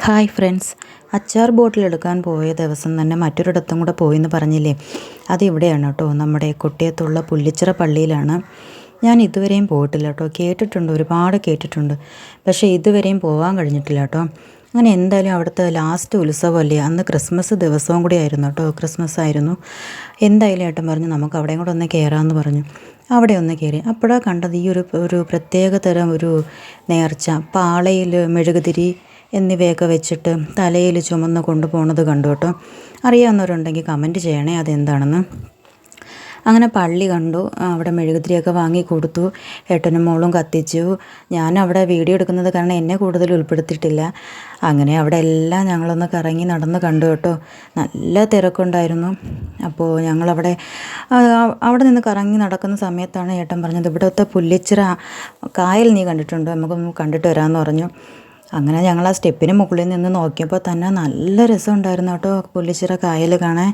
Hi friends, അച്ചാർ ബോട്ടിൽ എടുക്കാൻ പോയ ദിവസം തന്നെ മറ്റൊരിടത്തും കൂടെ പോയെന്ന് പറഞ്ഞില്ലേ? അതിവിടെയാണ് കേട്ടോ, നമ്മുടെ കൊട്ടിയത്തുള്ള പുല്ലിച്ചിറ പള്ളിയിലാണ്. ഞാൻ ഇതുവരെയും പോയിട്ടില്ല കേട്ടോ. കേട്ടിട്ടുണ്ട്, ഒരുപാട് കേട്ടിട്ടുണ്ട്, പക്ഷേ ഇതുവരെയും പോകാൻ കഴിഞ്ഞിട്ടില്ല കേട്ടോ. അങ്ങനെ എന്തായാലും അവിടുത്തെ ലാസ്റ്റ് ഉത്സവമല്ലേ, അന്ന് ക്രിസ്മസ് ദിവസവും കൂടി ആയിരുന്നു കേട്ടോ. ക്രിസ്മസ് ആയിരുന്നു. എന്തായാലും ഏട്ടൻ പറഞ്ഞു നമുക്ക് അവിടെയും കൂടെ ഒന്ന് കയറാമെന്ന് പറഞ്ഞു. അവിടെ ഒന്ന് കയറി. അപ്പോഴാണ് കണ്ടത് ഈ ഒരു പ്രത്യേക തരം ഒരു നേർച്ച, പാളയിൽ മെഴുകുതിരി എന്നിവയൊക്കെ വെച്ചിട്ട് തലയിൽ ചുമന്ന് കൊണ്ടുപോകുന്നത് കണ്ടു കേട്ടോ. അറിയാവുന്നവരുണ്ടെങ്കിൽ കമൻറ്റ് ചെയ്യണേ അതെന്താണെന്ന്. അങ്ങനെ പള്ളി കണ്ടു, അവിടെ മെഴുകുതിരിയൊക്കെ വാങ്ങി കൊടുത്തു. ഏട്ടനും മോളും കത്തിച്ചു. ഞാൻ അവിടെ വീഡിയോ എടുക്കുന്നത് കാരണം എന്നെ കൂടുതൽ ഉൾപ്പെടുത്തിയിട്ടില്ല. അങ്ങനെ അവിടെ എല്ലാം ഞങ്ങളൊന്ന് കറങ്ങി നടന്ന് കണ്ടു കേട്ടോ. നല്ല തിരക്കുണ്ടായിരുന്നു. അപ്പോൾ ഞങ്ങളവിടെ അവിടെ നിന്ന് കറങ്ങി നടക്കുന്ന സമയത്താണ് ഏട്ടൻ പറഞ്ഞത്, ഇവിടുത്തെ പുല്ലിച്ചിറ കായൽ നീ കണ്ടിട്ടുണ്ടോ, നമുക്കൊന്ന് കണ്ടിട്ട് വരാമെന്ന് പറഞ്ഞു. അങ്ങനെ ഞങ്ങൾ ആ സ്റ്റെപ്പിന് മുകളിൽ നിന്ന് നോക്കിയപ്പോൾ തന്നെ നല്ല രസമുണ്ടായിരുന്നു കേട്ടോ പുല്ലിച്ചിറ കായൽ കാണാൻ.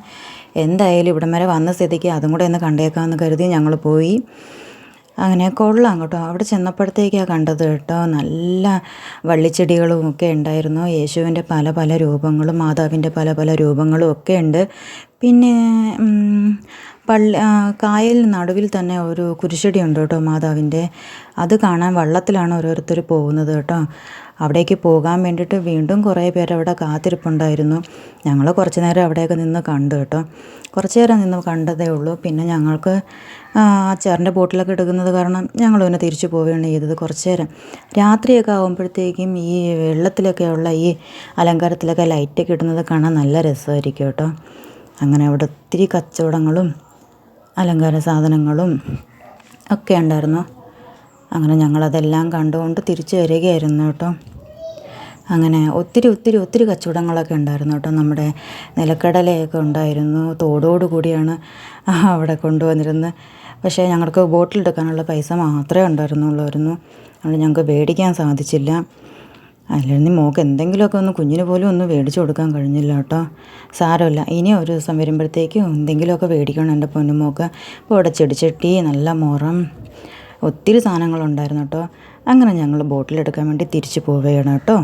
എന്തായാലും ഇവിടം വരെ വന്ന സ്ഥിതിക്ക് അതും കൂടെ ഒന്ന് കണ്ടേക്കാമെന്ന് കരുതി ഞങ്ങൾ പോയി. അങ്ങനെ കൊള്ളാം കേട്ടോ. അവിടെ ചെന്നപ്പോഴത്തേക്കാണ് കണ്ടത് കേട്ടോ, നല്ല വള്ളിച്ചെടികളും ഒക്കെ ഉണ്ടായിരുന്നു. യേശുവിൻ്റെ പല പല രൂപങ്ങളും മാതാവിൻ്റെ പല പല രൂപങ്ങളും ഒക്കെ ഉണ്ട്. പിന്നെ കായലിന് നടുവിൽ തന്നെ ഒരു കുരിശടി ഉണ്ട് കേട്ടോ മാതാവിൻ്റെ. അത് കാണാൻ വള്ളത്തിലാണ് ഓരോരുത്തർ പോകുന്നത് കേട്ടോ. അവിടേക്ക് പോകാൻ വേണ്ടിയിട്ട് വീണ്ടും കുറേ പേര് അവിടെ കാത്തിരിപ്പുണ്ടായിരുന്നു. ഞങ്ങൾ കുറച്ച് നേരം അവിടെയൊക്കെ നിന്ന് കണ്ടു കേട്ടോ. കുറച്ച് നേരം നിന്ന് കണ്ടതേ ഉള്ളൂ. പിന്നെ ഞങ്ങൾക്ക് അച്ചാറിൻ്റെ ബോട്ടിലൊക്കെ എടുക്കുന്നത് കാരണം ഞങ്ങൾ പിന്നെ തിരിച്ചു പോവുകയാണ് ചെയ്തത്. കുറച്ച് നേരം രാത്രിയൊക്കെ ആകുമ്പോഴത്തേക്കും ഈ വെള്ളത്തിലൊക്കെയുള്ള ഈ അലങ്കാരത്തിലൊക്കെ ലൈറ്റൊക്കെ ഇടുന്നത് കാണാൻ നല്ല രസമായിരിക്കും കേട്ടോ. അങ്ങനെ അവിടെ ഒത്തിരി കച്ചവടങ്ങളും അലങ്കാര സാധനങ്ങളും ഒക്കെ ഉണ്ടായിരുന്നു. അങ്ങനെ ഞങ്ങളതെല്ലാം കണ്ടുകൊണ്ട് തിരിച്ചു വരികയായിരുന്നു കേട്ടോ. അങ്ങനെ ഒത്തിരി ഒത്തിരി ഒത്തിരി കച്ചവടങ്ങളൊക്കെ ഉണ്ടായിരുന്നു കേട്ടോ. നമ്മുടെ നിലക്കടലയൊക്കെ ഉണ്ടായിരുന്നു. തോടോട് കൂടിയാണ് അവിടെ കൊണ്ടുവന്നിരുന്നത്. പക്ഷേ ഞങ്ങൾക്ക് ബോട്ടിലെടുക്കാനുള്ള പൈസ മാത്രമേ ഉണ്ടായിരുന്നുള്ളായിരുന്നു. അതുകൊണ്ട് ഞങ്ങൾക്ക് മേടിക്കാൻ സാധിച്ചില്ല. അല്ലെങ്കിൽ മോൾക്ക് എന്തെങ്കിലുമൊക്കെ ഒന്ന് കുഞ്ഞിന് പോലും ഒന്ന് മേടിച്ചു കൊടുക്കാൻ കഴിഞ്ഞില്ല കേട്ടോ. സാരമില്ല, ഇനി ഒരു ദിവസം വരുമ്പോഴത്തേക്കും എന്തെങ്കിലുമൊക്കെ മേടിക്കണം എൻ്റെ പൊന്നുമോൾക്ക്. അപ്പോൾ ഇവിടെ ചെടിച്ചട്ടി, നല്ല മുറം, ഒത്തിരി സാധനങ്ങളുണ്ടായിരുന്നു കേട്ടോ. അങ്ങനെ ഞങ്ങൾ ബോട്ടിലെടുക്കാൻ വേണ്ടി തിരിച്ചു പോവുകയാണ് കേട്ടോ.